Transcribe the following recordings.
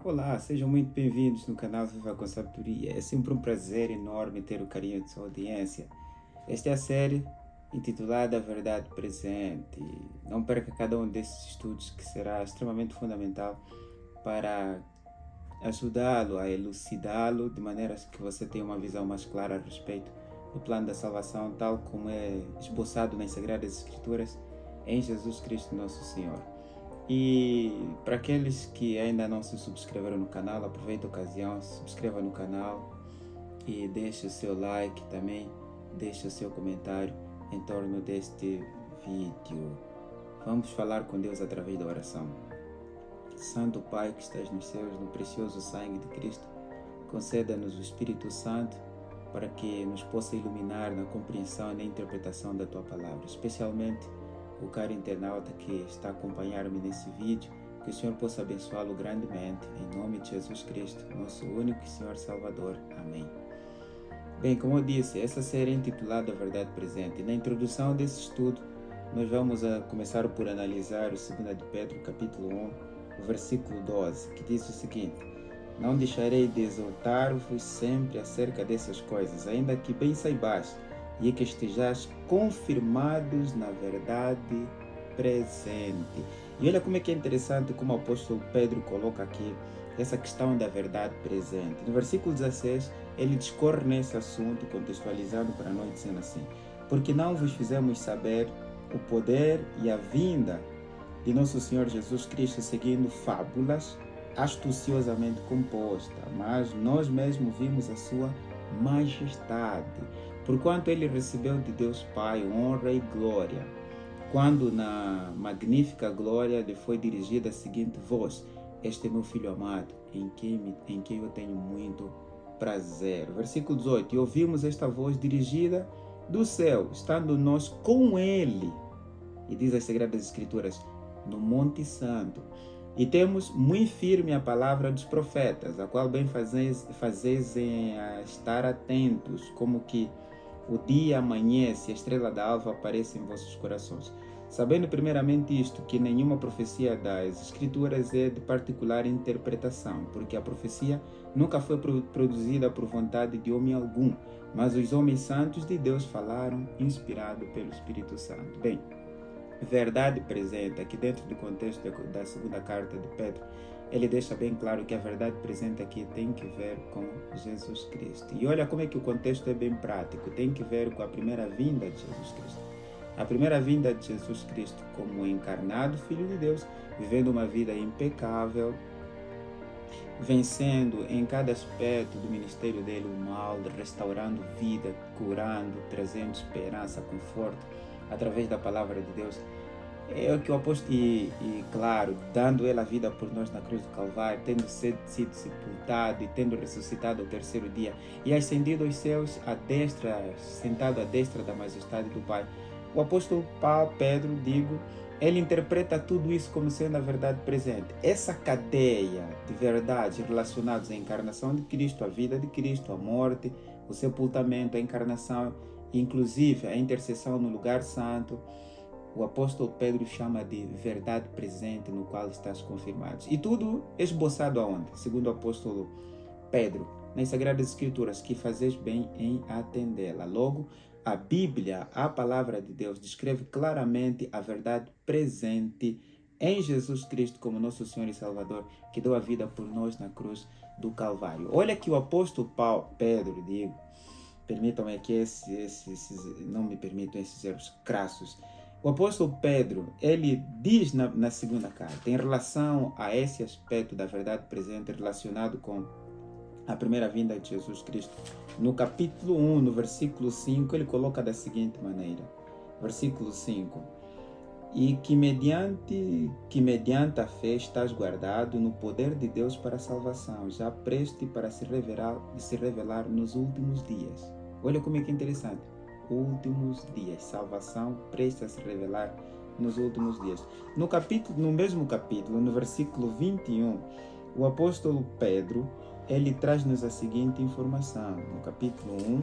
Olá, sejam muito bem-vindos no canal Viva com Sabedoria. É sempre um prazer enorme ter o carinho de sua audiência. Esta é a série intitulada A Verdade Presente. Não perca cada um desses estudos que será extremamente fundamental para ajudá-lo a elucidá-lo de maneira que você tenha uma visão mais clara a respeito do plano da salvação, tal como é esboçado nas Sagradas Escrituras em Jesus Cristo Nosso Senhor. E para aqueles que ainda não se subscreveram no canal, aproveita a ocasião, se subscreva no canal e deixe o seu like também, deixe o seu comentário em torno deste vídeo. Vamos falar com Deus através da oração. Santo Pai que estás nos céus, no precioso sangue de Cristo, conceda-nos o Espírito Santo para que nos possa iluminar na compreensão e na interpretação da Tua Palavra, especialmente o caro internauta que está a acompanhar-me nesse vídeo, que o Senhor possa abençoá-lo grandemente, em nome de Jesus Cristo, nosso único Senhor Salvador. Amém. Bem, como eu disse, essa série é intitulada A Verdade Presente. Na introdução desse estudo, nós vamos começar por analisar o 2 de Pedro, capítulo 1, o versículo 12, que diz o seguinte: Não deixarei de exortar-vos sempre acerca dessas coisas, ainda que bem saibais, e que estejais confirmados na verdade presente. E olha como é que é interessante como o apóstolo Pedro coloca aqui essa questão da verdade presente. No versículo 16, ele discorre nesse assunto, contextualizando para nós, dizendo assim: Porque não vos fizemos saber o poder e a vinda de nosso Senhor Jesus Cristo seguindo fábulas astuciosamente compostas, mas nós mesmos vimos a sua majestade, porquanto ele recebeu de Deus Pai honra e glória, quando na magnífica glória lhe foi dirigida a seguinte voz: Este é meu Filho amado, em quem eu tenho muito prazer. Versículo 18: E ouvimos esta voz dirigida do céu, estando nós com ele, e diz as Sagradas Escrituras, no Monte Santo. E temos muito firme a palavra dos profetas, a qual bem fazeis em estar atentos, como que o dia amanhece e a estrela da alva aparece em vossos corações. Sabendo primeiramente isto, que nenhuma profecia das Escrituras é de particular interpretação, porque a profecia nunca foi produzida por vontade de homem algum, mas os homens santos de Deus falaram, inspirado pelo Espírito Santo. Bem, verdade presente, aqui dentro do contexto da segunda carta de Pedro, ele deixa bem claro que a verdade presente aqui tem que ver com Jesus Cristo. E olha como é que o contexto é bem prático, tem que ver com a primeira vinda de Jesus Cristo. A primeira vinda de Jesus Cristo como encarnado Filho de Deus, vivendo uma vida impecável, vencendo em cada aspecto do ministério dele o mal, restaurando vida, curando, trazendo esperança, conforto, através da palavra de Deus. É o que o apóstolo, claro, dando ele a vida por nós na cruz do Calvário, tendo sido sepultado e tendo ressuscitado ao terceiro dia e ascendido aos céus à destra, sentado à destra da majestade do Pai. O apóstolo Pedro, ele interpreta tudo isso como sendo a verdade presente. Essa cadeia de verdades relacionadas à encarnação de Cristo, à vida de Cristo, à morte, o sepultamento, a encarnação, inclusive a intercessão no lugar santo, o apóstolo Pedro chama de verdade presente no qual estás confirmados. E tudo esboçado aonde? Segundo o apóstolo Pedro, nas Sagradas Escrituras, que fazes bem em atendê-la. Logo, a Bíblia, a palavra de Deus, descreve claramente a verdade presente em Jesus Cristo como nosso Senhor e Salvador, que deu a vida por nós na cruz do Calvário. Olha que o apóstolo Pedro, permitam-me que não me permitam esses erros crassos. O apóstolo Pedro, ele diz na segunda carta, em relação a esse aspecto da verdade presente relacionado com a primeira vinda de Jesus Cristo, no capítulo 1, no versículo 5, ele coloca da seguinte maneira, versículo 5, e que mediante a fé estás guardado no poder de Deus para a salvação, já preste para se revelar nos últimos dias. Olha como é que é interessante. Últimos dias, salvação presta a se revelar nos últimos dias. No mesmo capítulo, no versículo 21, o apóstolo Pedro, ele traz-nos a seguinte informação. No capítulo 1,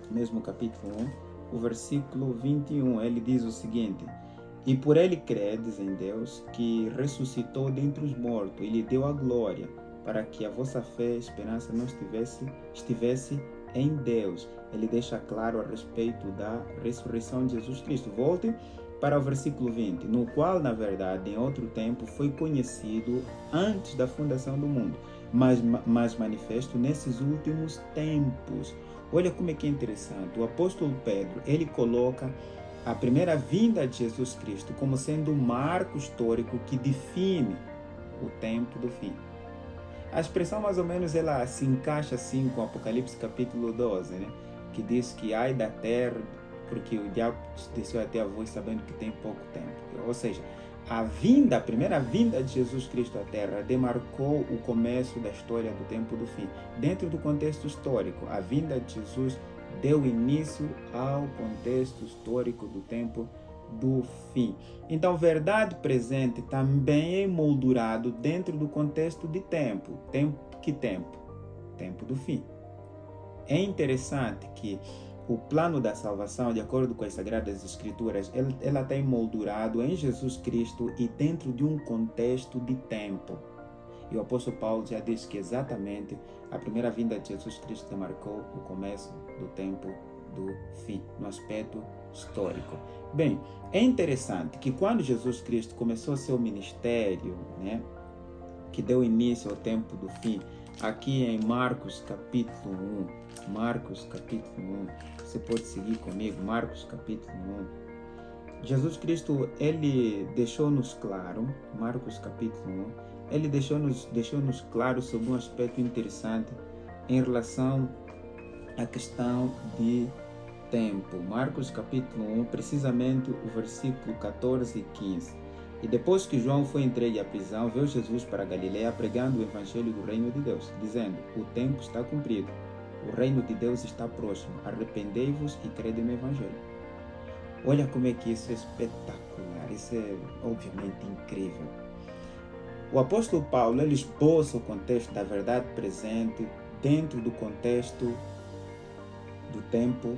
mesmo capítulo 1, o versículo 21, ele diz o seguinte: E por ele credes em Deus, que ressuscitou dentre os mortos e lhe deu a glória, para que a vossa fé e esperança não estivesse em Deus. Ele deixa claro a respeito da ressurreição de Jesus Cristo. Volte para o versículo 20, no qual, na verdade, em outro tempo foi conhecido antes da fundação do mundo, mas manifesto nesses últimos tempos. Olha como é que é interessante. O apóstolo Pedro, ele coloca a primeira vinda de Jesus Cristo como sendo um marco histórico que define o tempo do fim. A expressão mais ou menos ela se encaixa assim com Apocalipse capítulo 12, né? Que diz que ai da terra, porque o diabo desceu até a voz sabendo que tem pouco tempo. Ou seja, a primeira vinda de Jesus Cristo à terra demarcou o começo da história do tempo do fim. Dentro do contexto histórico, a vinda de Jesus deu início ao contexto histórico do tempo do fim. Então, verdade presente também é emoldurado dentro do contexto de tempo. Que tempo? Tempo do fim. É interessante que o plano da salvação, de acordo com as Sagradas Escrituras, ela está emoldurado em Jesus Cristo e dentro de um contexto de tempo. E o apóstolo Paulo já diz que exatamente a primeira vinda de Jesus Cristo demarcou o começo do tempo do fim, no aspecto histórico. Bem, é interessante que quando Jesus Cristo começou seu ministério, né, que deu início ao tempo do fim, aqui em Marcos capítulo 1, você pode seguir comigo, Marcos capítulo 1. Jesus Cristo, ele deixou-nos claro, Marcos capítulo 1, ele deixou-nos claro sobre um aspecto interessante em relação à questão de tempo. Marcos capítulo 1, precisamente o versículo 14 e 15. E depois que João foi entregue à prisão, veio Jesus para Galileia pregando o evangelho do reino de Deus, dizendo: o tempo está cumprido, o reino de Deus está próximo, arrependei-vos e crede no evangelho. Olha como é que isso é espetacular, isso é obviamente incrível. O apóstolo Paulo, ele esboça o contexto da verdade presente dentro do contexto do tempo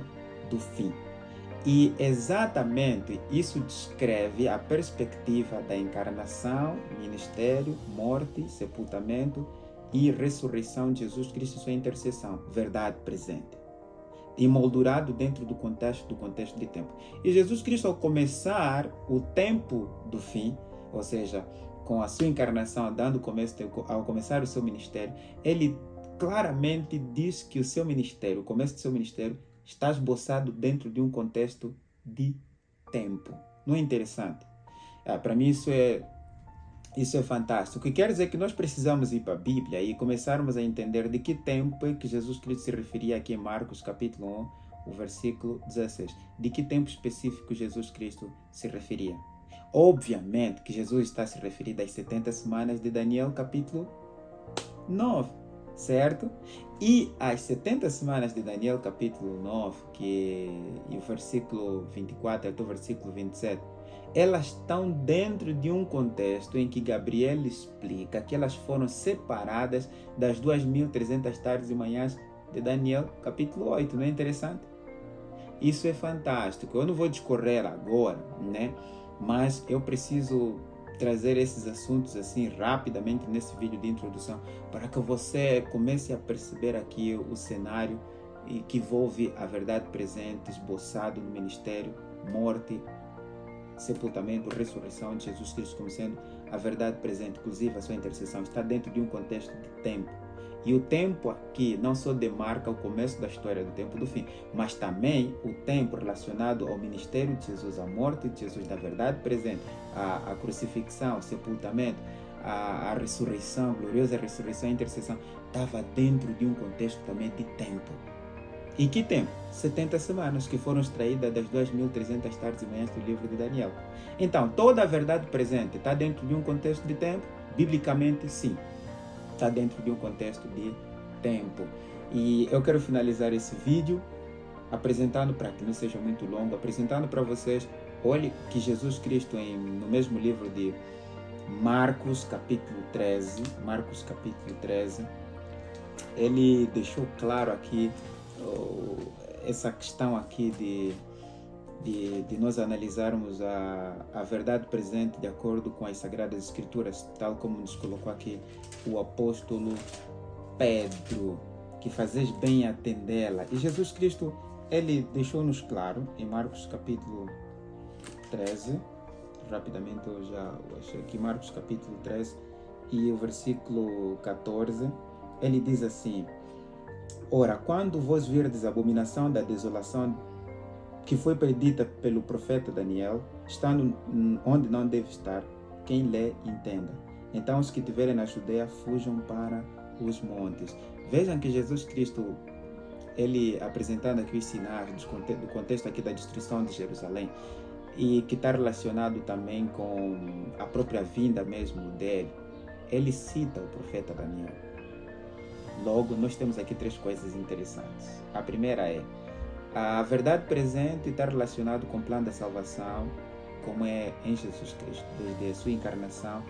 do fim. E exatamente isso descreve a perspectiva da encarnação, ministério, morte, sepultamento e ressurreição de Jesus Cristo e sua intercessão, verdade presente. E moldurado dentro do contexto de tempo. E Jesus Cristo, ao começar o tempo do fim, ou seja, com a sua encarnação, ao começar o seu ministério, ele claramente diz que o seu ministério, o começo do seu ministério, está esboçado dentro de um contexto de tempo. Não é interessante? Para mim isso é fantástico. O que quer dizer que nós precisamos ir para a Bíblia e começarmos a entender de que tempo é que Jesus Cristo se referia aqui em Marcos capítulo 1, o versículo 16. De que tempo específico Jesus Cristo se referia? Obviamente que Jesus está se referindo às 70 semanas de Daniel capítulo 9, certo? E as 70 semanas de Daniel capítulo 9, e o versículo 24 até o versículo 27, elas estão dentro de um contexto em que Gabriel explica que elas foram separadas das 2.300 tardes e manhãs de Daniel capítulo 8. Não é interessante? Isso é fantástico. Eu não vou discorrer agora, né? Mas eu preciso trazer esses assuntos assim rapidamente nesse vídeo de introdução para que você comece a perceber aqui o cenário que envolve a verdade presente esboçado no ministério, morte, sepultamento, ressurreição de Jesus Cristo como sendo a verdade presente, inclusive a sua intercessão, está dentro de um contexto de tempo. E o tempo aqui não só demarca o começo da história do tempo do fim, mas também o tempo relacionado ao ministério de Jesus, à morte de Jesus, da verdade presente, a crucifixão, o sepultamento, a ressurreição, a gloriosa ressurreição e intercessão, estava dentro de um contexto também de tempo. E que tempo? 70 semanas que foram extraídas das 2.300 tardes e manhãs do livro de Daniel. Então, toda a verdade presente está dentro de um contexto de tempo? Biblicamente, sim. Está dentro de um contexto de tempo. E eu quero finalizar esse vídeo apresentando, para que não seja muito longo, apresentando para vocês, olhe que Jesus Cristo no mesmo livro de Marcos capítulo 13, ele deixou claro aqui essa questão aqui de nós analisarmos a verdade presente de acordo com as Sagradas Escrituras, tal como nos colocou aqui o apóstolo Pedro, que fazes bem atendê-la. E Jesus Cristo, ele deixou-nos claro, em Marcos capítulo 13, rapidamente eu já achei aqui, Marcos capítulo 13 e o versículo 14, ele diz assim: ora, quando vós virdes a abominação da desolação que foi predita pelo profeta Daniel, estando onde não deve estar, quem lê, entenda. Então os que estiverem na Judeia fujam para os montes. Vejam que Jesus Cristo, ele apresentando aqui os sinais do contexto aqui da destruição de Jerusalém, e que está relacionado também com a própria vinda mesmo dele, ele cita o profeta Daniel. Logo, nós temos aqui três coisas interessantes. A primeira é a verdade presente está relacionado com o plano da salvação, como é em Jesus Cristo, desde a sua encarnação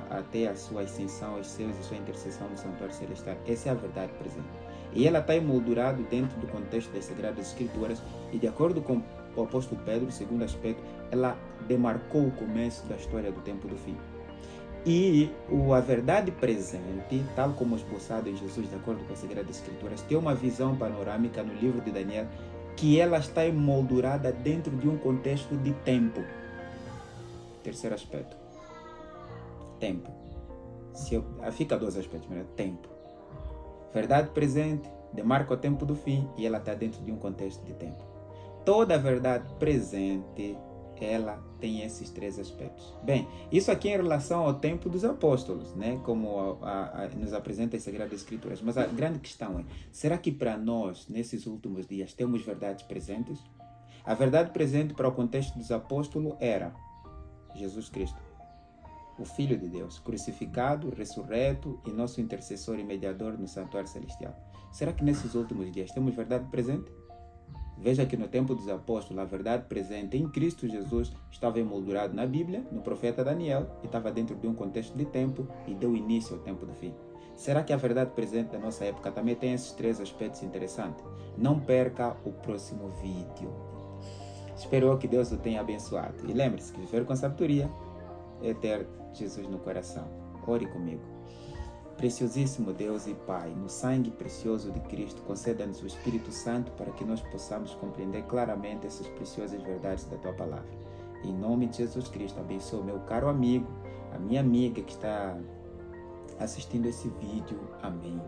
até a sua ascensão aos céus e sua intercessão no santuário celestial. Essa é a verdade presente. E ela está emoldurada dentro do contexto das Sagradas Escrituras e, de acordo com o apóstolo Pedro, segundo aspecto, ela demarcou o começo da história do tempo do fim. E a verdade presente, tal como esboçado em Jesus, de acordo com as Sagradas Escrituras, tem uma visão panorâmica no livro de Daniel, que ela está emoldurada dentro de um contexto de tempo. Terceiro aspecto, tempo. Fica dois aspectos, mas tempo. Verdade presente demarca o tempo do fim e ela está dentro de um contexto de tempo. Toda a verdade presente, ela tem esses três aspectos. Bem, isso aqui em relação ao tempo dos apóstolos, né? Como nos apresenta as Sagradas Escrituras. Mas a grande questão é, será que para nós, nesses últimos dias, temos verdades presentes? A verdade presente para o contexto dos apóstolos era Jesus Cristo, o Filho de Deus, crucificado, ressurreto e nosso intercessor e mediador no santuário celestial. Será que nesses últimos dias temos verdade presente? Veja que no tempo dos apóstolos, a verdade presente em Cristo Jesus estava emoldurado na Bíblia, no profeta Daniel, e estava dentro de um contexto de tempo e deu início ao tempo do fim. Será que a verdade presente da nossa época também tem esses três aspectos interessantes? Não perca o próximo vídeo. Espero que Deus o tenha abençoado. E lembre-se que viver com sabedoria é ter Jesus no coração. Ore comigo. Preciosíssimo Deus e Pai, no sangue precioso de Cristo, conceda-nos o Espírito Santo para que nós possamos compreender claramente essas preciosas verdades da Tua Palavra. Em nome de Jesus Cristo, abençoe meu caro amigo, a minha amiga que está assistindo esse vídeo. Amém.